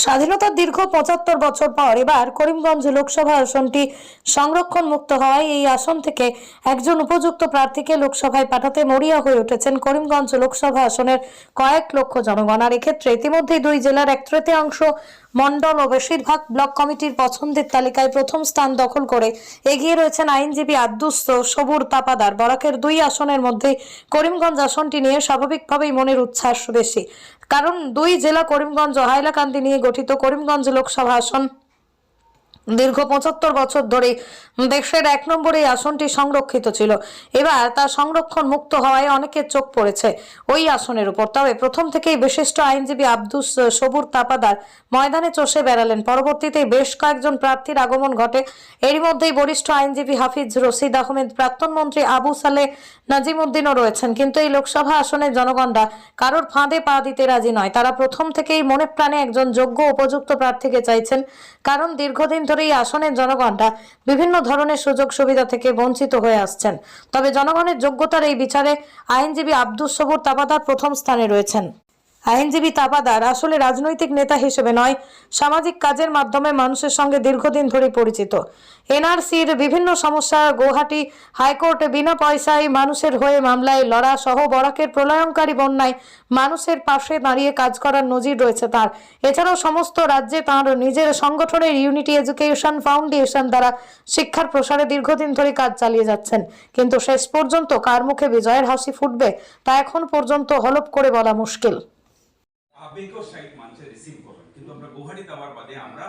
স্বাধীনতার দীর্ঘ ৭৫ বছর পর এবার করিমগঞ্জ লোকসভা আসনটি সংরক্ষণ মুক্ত হওয়ায় এই আসন থেকে একজন উপযুক্ত প্রার্থীকে লোকসভায় পাঠাতে মরিয়া হয়ে উঠেছেন করিমগঞ্জ লোকসভা আসনের কয়েক লক্ষ জনগণ। আর এক্ষেত্রে ইতিমধ্যেই দুই জেলার ১/৩ মণ্ডল ও বেশিরভাগ ব্লক কমিটির পছন্দের তালিকায় প্রথম স্থান দখল করে এগিয়ে রয়েছেন আইনজীবী আব্দুস সবুর তাপাদার। বরাকের দুই আসনের মধ্যে করিমগঞ্জ আসনটি নিয়ে স্বাভাবিকভাবেই মনের উচ্ছ্বাস বেশি, কারণ দুই জেলা করিমগঞ্জ ও হাইলাকান্দি নিয়ে গঠিত করিমগঞ্জ লোকসভা আসন দীর্ঘ ৭৫ বছর ধরে দেশের ১ নম্বরে এই আসনটি সংরক্ষিত ছিল। এবার তা সংরক্ষণ মুক্ত হওয়ায় অনেকের চোখ পড়েছে ওই আসনের উপর। তবে প্রথম থেকেই বিশিষ্ট আইনজীবী আব্দুস সবুর তাপাদার ময়দানে চষে বেড়ালেন। পরবর্তীতে বেশ কয়েকজন প্রার্থীর আগমন ঘটে। এরই মধ্যেই বরিষ্ঠ আইনজীবী হাফিজ রশিদ আহমেদ, প্রাক্তন মন্ত্রী আবু সালেহ নাজিমউদ্দিনও রয়েছেন। কিন্তু এই লোকসভা আসনের জনগণরা কারোর ফাঁদে পা দিতে রাজি নয়। তারা প্রথম থেকেই মনে প্রাণে একজন যোগ্য উপযুক্ত প্রার্থীকে চাইছেন, কারণ দীর্ঘদিন ধরে এই আসনের জনগণরা বিভিন্ন ধরনের সুযোগ সুবিধা থেকে বঞ্চিত হয়ে আসছেন। তবে জনগণের যোগ্যতার এই বিচারে আইনজীবী আব্দুস সবুর তাপাদার প্রথম স্থানে রয়েছেন। আইনজীবী তাপাদার আসলে রাজনৈতিক নেতা হিসেবে নয়, সামাজিক কাজের মাধ্যমে মানুষের সঙ্গে দীর্ঘদিন ধরে পরিচিত। এনআরসির বিভিন্ন সমস্যা, গৌহাটি হাইকোর্টে বিনা পয়সায় মানুষের হয়ে মামলায় লড়া সহ বরাকের প্রলয়ঙ্কারী বন্যায় মানুষের পাশে দাঁড়িয়ে কাজ করার নজির রয়েছে তার। এছাড়াও সমস্ত রাজ্যে তাঁর নিজের সংগঠনের ইউনিটি এডুকেশন ফাউন্ডেশন দ্বারা শিক্ষার প্রসারে দীর্ঘদিন ধরে কাজ চালিয়ে যাচ্ছেন। কিন্তু শেষ পর্যন্ত কার মুখে বিজয়ের হাসি ফুটবে তা এখন পর্যন্ত হলফ করে বলা মুশকিল। আবেগও সাইড মানুষের রিসিভ করবেন, কিন্তু আমরা গুয়াহাটিতে আবার বাদে আমরা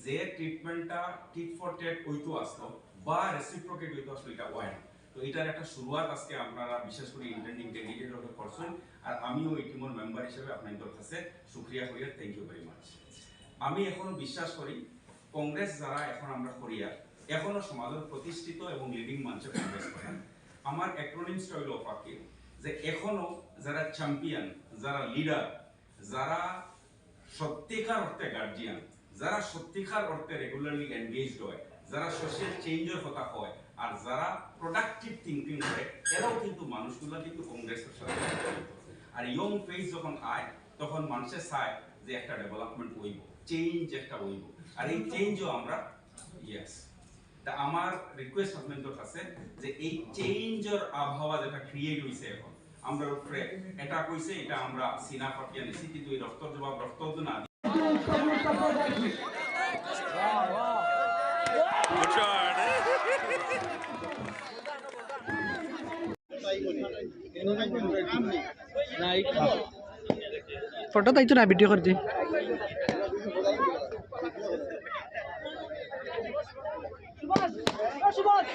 যে ট্রিটমেন্টটা টিট ফর টেট হইতো আসলো বা রেসিপ্রোকেট হইতো আসলো, এটা হয় না। তো এটার একটা শুরুয়াত আজকে আপনারা বিশেষ করে ইন্টেন্ডিং ক্যান্ডিডেট হয়ে করছেন, আর আমিও এই টিমের মেম্বার হিসেবে আপনাদের কাছে শুকরিয়া করি, থ্যাংক ইউ ভেরি মাচ। আমি এখনো বিশ্বাস করি কংগ্রেস যারা এখন আমরা করিয়া এখনো সমাজের প্রতিষ্ঠিত এবং লিডিং মঞ্চে কংগ্রেস করেন। আমার অ্যাক্রোনিম স্টাইল অফ আকে যে এখনো যারা চ্যাম্পিয়ন, যারা লিডার, যারা সত্যিকার অর্থে গার্জিয়ান, যারা সত্যিকার অর্থে রেগুলারলি এনগেজড হয়, যারা সোশ্যাল চেঞ্জের কথা হয়, আর যারা প্রোডাক্টিভ থিঙ্কিং করে, এরাও কিন্তু মানুষগুলো কিন্তু কংগ্রেসের সাথে জড়িত। আর ইয়ং ফেস যখন আয় তখন মানুষের চায় যে একটা ডেভেলপমেন্ট হইব, চেঞ্জ একটা হইব, আর এই চেঞ্জও আমরা ইয়েস। তা আমার রিকোয়েস্ট আপনাদের কাছে যে এই চেঞ্জের আবহাওয়া যেটা ক্রিয়েট হইছে এখন আমরা উপরে এটা কইছে, এটা আমরা সিনা পাঠিয়ে নিছি, কিন্তু এই রক্ত জবাব রক্ত না ফটো তাই তো না ভিডিও করতে সুভাষ